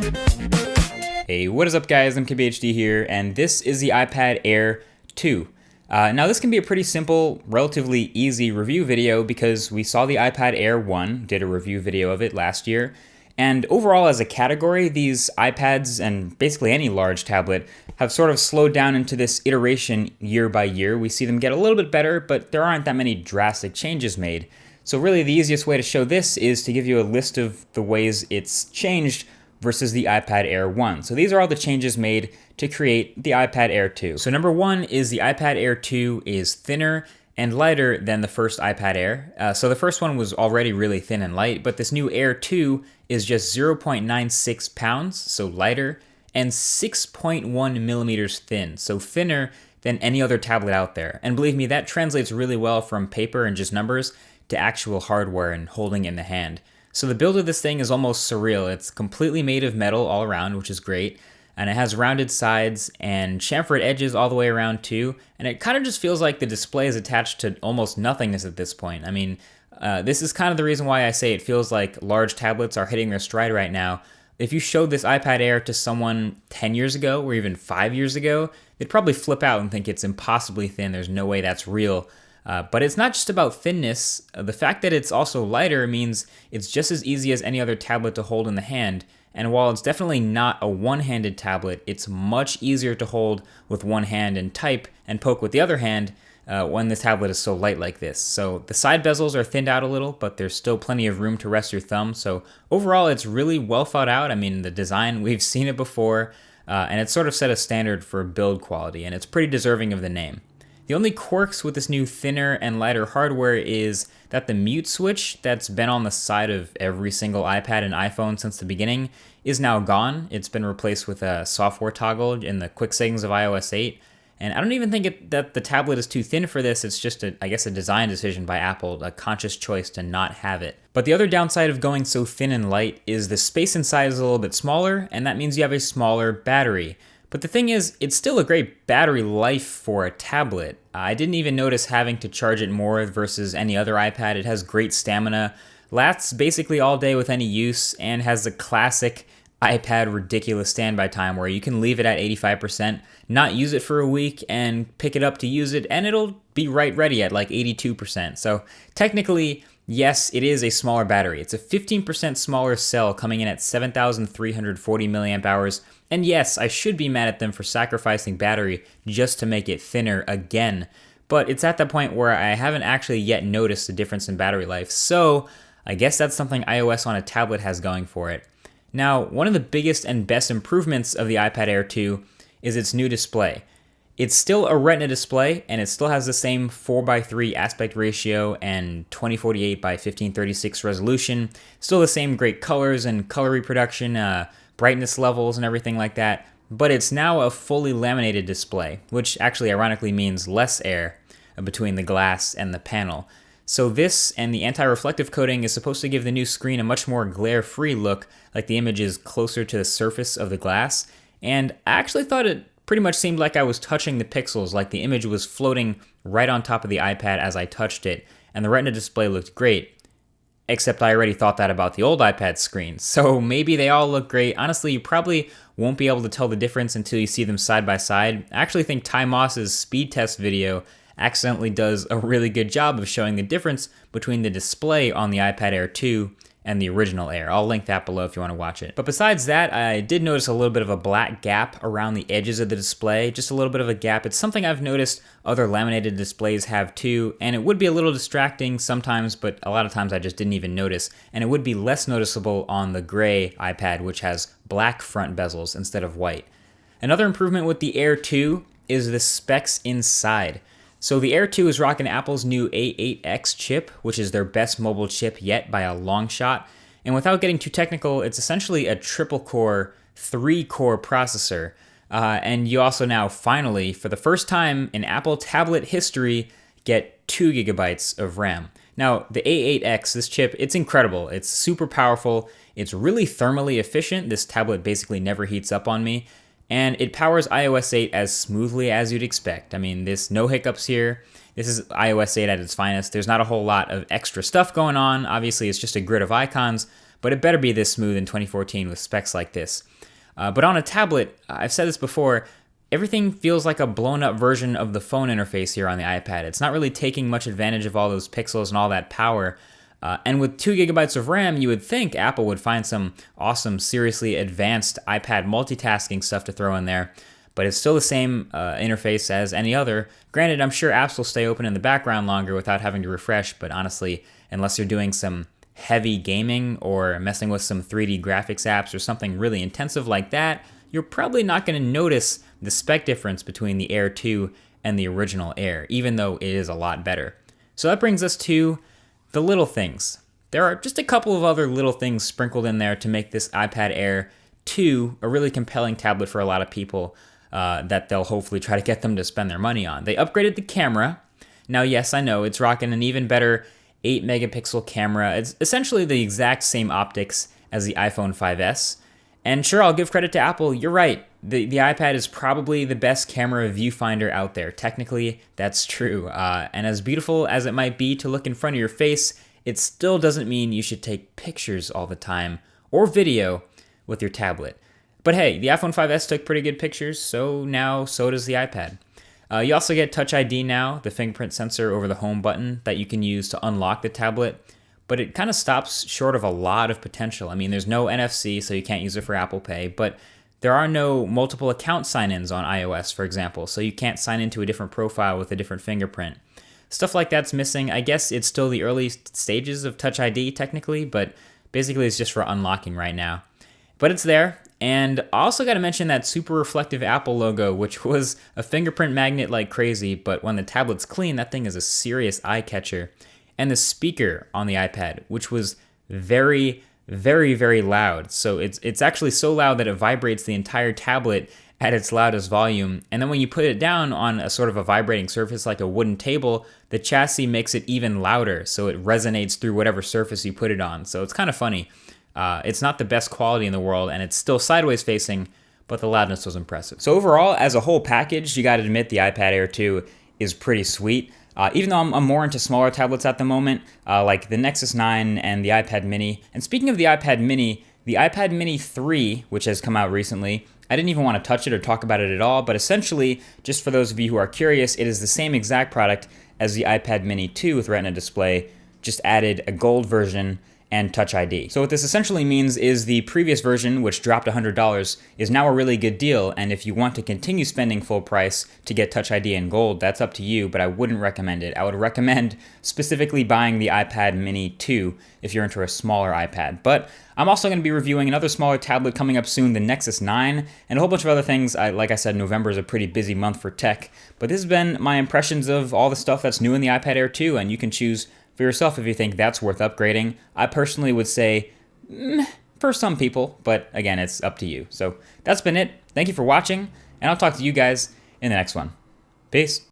Hey, what is up guys, I'm KBHD here, and this is the iPad Air 2. Now this can be a pretty simple, relatively easy review video because we saw the iPad Air 1, did a review video of it last year, and overall as a category, these iPads and basically any large tablet have sort of slowed down into this iteration year by year. We see them get a little bit better, but there aren't that many drastic changes made. So really the easiest way to show this is to give you a list of the ways it's changed versus the iPad Air 1. So these are all the changes made to create the iPad Air 2. So number one is the iPad Air 2 is thinner and lighter than the first iPad Air. So the first one was already really thin and light, but this new Air 2 is just 0.96 pounds, so lighter, and 6.1 millimeters thin, so thinner than any other tablet out there. And believe me, that translates really well from paper and just numbers to actual hardware and holding in the hand. So the build of this thing is almost surreal. It's completely made of metal all around, which is great. And it has rounded sides and chamfered edges all the way around too. And it kind of just feels like the display is attached to almost nothingness at this point. I mean, this is kind of the reason why I say it feels like large tablets are hitting their stride right now. If you showed this iPad Air to someone 10 years ago or even 5 years ago, they'd probably flip out and think it's impossibly thin. There's no way that's real. But it's not just about thinness. The fact that it's also lighter means it's just as easy as any other tablet to hold in the hand. And while it's definitely not a one-handed tablet, it's much easier to hold with one hand and type and poke with the other hand when the tablet is so light like this. So the side bezels are thinned out a little, but there's still plenty of room to rest your thumb. So overall, it's really well thought out. I mean, the design, we've seen it before, and it's sort of set a standard for build quality, and it's pretty deserving of the name. The only quirks with this new thinner and lighter hardware is that the mute switch that's been on the side of every single iPad and iPhone since the beginning is now gone. It's been replaced with a software toggle in the quick settings of iOS 8. And I don't even think that the tablet is too thin for this. It's just, I guess, a design decision by Apple, a conscious choice to not have it. But the other downside of going so thin and light is the space inside is a little bit smaller, and that means you have a smaller battery. But the thing is, it's still a great battery life for a tablet. I didn't even notice having to charge it more versus any other iPad. It has great stamina, lasts basically all day with any use, and has the classic iPad ridiculous standby time where you can leave it at 85%, not use it for a week, and pick it up to use it, and it'll be right ready at like 82%. So technically, yes, it is a smaller battery. It's a 15% smaller cell coming in at 7,340 milliamp hours. And yes, I should be mad at them for sacrificing battery just to make it thinner again. But it's at that point where I haven't actually yet noticed a difference in battery life. So I guess that's something iOS on a tablet has going for it. Now, one of the biggest and best improvements of the iPad Air 2 is its new display. It's still a Retina display, and it still has the same 4:3 aspect ratio and 2048 by 1536 resolution. Still the same great colors and color reproduction, brightness levels and everything like that. But it's now a fully laminated display, which actually ironically means less air between the glass and the panel. So this and the anti-reflective coating is supposed to give the new screen a much more glare-free look, like the image is closer to the surface of the glass. And I actually thought it pretty much seemed like I was touching the pixels, like the image was floating right on top of the iPad as I touched it, and the Retina display looked great. Except I already thought that about the old iPad screens. So maybe they all look great. Honestly, you probably won't be able to tell the difference until you see them side by side. I actually think Ty Moss's speed test video accidentally does a really good job of showing the difference between the display on the iPad Air 2 and the original Air. I'll link that below if you want to watch it. But besides that, I did notice a little bit of a black gap around the edges of the display, just a little bit of a gap. It's something I've noticed other laminated displays have too, and it would be a little distracting sometimes, but a lot of times I just didn't even notice. And it would be less noticeable on the gray iPad, which has black front bezels instead of white. Another improvement with the Air 2 is the specs inside. So the Air 2 is rocking Apple's new A8X chip, which is their best mobile chip yet by a long shot. And without getting too technical, it's essentially a triple-core, 3-core processor. And you also now, finally, for the first time in Apple tablet history, get 2 gigabytes of RAM. Now, the A8X, this chip, it's incredible. It's super powerful. It's really thermally efficient. This tablet basically never heats up on me. And it powers iOS 8 as smoothly as you'd expect. I mean, there's no hiccups here. This is iOS 8 at its finest. There's not a whole lot of extra stuff going on. Obviously, it's just a grid of icons, but it better be this smooth in 2014 with specs like this. But on a tablet, I've said this before, everything feels like a blown up version of the phone interface here on the iPad. It's not really taking much advantage of all those pixels and all that power. And with 2 gigabytes of RAM, you would think Apple would find some awesome, seriously advanced iPad multitasking stuff to throw in there. But it's still the same interface as any other. Granted, I'm sure apps will stay open in the background longer without having to refresh, but honestly, unless you're doing some heavy gaming or messing with some 3D graphics apps or something really intensive like that, you're probably not going to notice the spec difference between the Air 2 and the original Air, even though it is a lot better. So that brings us to the little things. There are just a couple of other little things sprinkled in there to make this iPad Air 2 a really compelling tablet for a lot of people that they'll hopefully try to get them to spend their money on. They upgraded the camera. Now, yes, I know it's rocking an even better 8 megapixel camera. It's essentially the exact same optics as the iPhone 5S. And sure, I'll give credit to Apple. You're right. The iPad is probably the best camera viewfinder out there. Technically, that's true. And as beautiful as it might be to look in front of your face, it still doesn't mean you should take pictures all the time or video with your tablet. But hey, the iPhone 5S took pretty good pictures, so does the iPad. You also get Touch ID now, the fingerprint sensor over the home button that you can use to unlock the tablet, but it kind of stops short of a lot of potential. I mean, there's no NFC, so you can't use it for Apple Pay, but there are no multiple account sign-ins on iOS, for example, so you can't sign into a different profile with a different fingerprint. Stuff like that's missing. I guess it's still the early stages of Touch ID, technically, but basically it's just for unlocking right now. But it's there. And I also got to mention that super reflective Apple logo, which was a fingerprint magnet like crazy, but when the tablet's clean, that thing is a serious eye catcher. And the speaker on the iPad, which was very, very, very loud. So it's actually so loud that it vibrates the entire tablet at its loudest volume. And then when you put it down on a sort of a vibrating surface like a wooden table, the chassis makes it even louder, so it resonates through whatever surface you put it on. So it's kind of funny. It's not the best quality in the world, and it's still sideways facing, but the loudness was impressive. So overall, as a whole package, you gotta admit the iPad Air 2 is pretty sweet. Even though I'm more into smaller tablets at the moment, like the Nexus 9 and the iPad mini. And speaking of the iPad mini 3, which has come out recently, I didn't even want to touch it or talk about it at all, but essentially, just for those of you who are curious, it is the same exact product as the iPad mini 2 with Retina display, just added a gold version and Touch ID. So what this essentially means is the previous version, which dropped $100, is now a really good deal, and if you want to continue spending full price to get Touch ID and Gold, that's up to you, but I wouldn't recommend it. I would recommend specifically buying the iPad mini 2 if you're into a smaller iPad. But I'm also going to be reviewing another smaller tablet coming up soon, the Nexus 9, and a whole bunch of other things. Like I said, November is a pretty busy month for tech, but this has been my impressions of all the stuff that's new in the iPad Air 2, and you can choose for yourself if you think that's worth upgrading. I personally would say, for some people, but again, it's up to you. So that's been it. Thank you for watching, and I'll talk to you guys in the next one. Peace.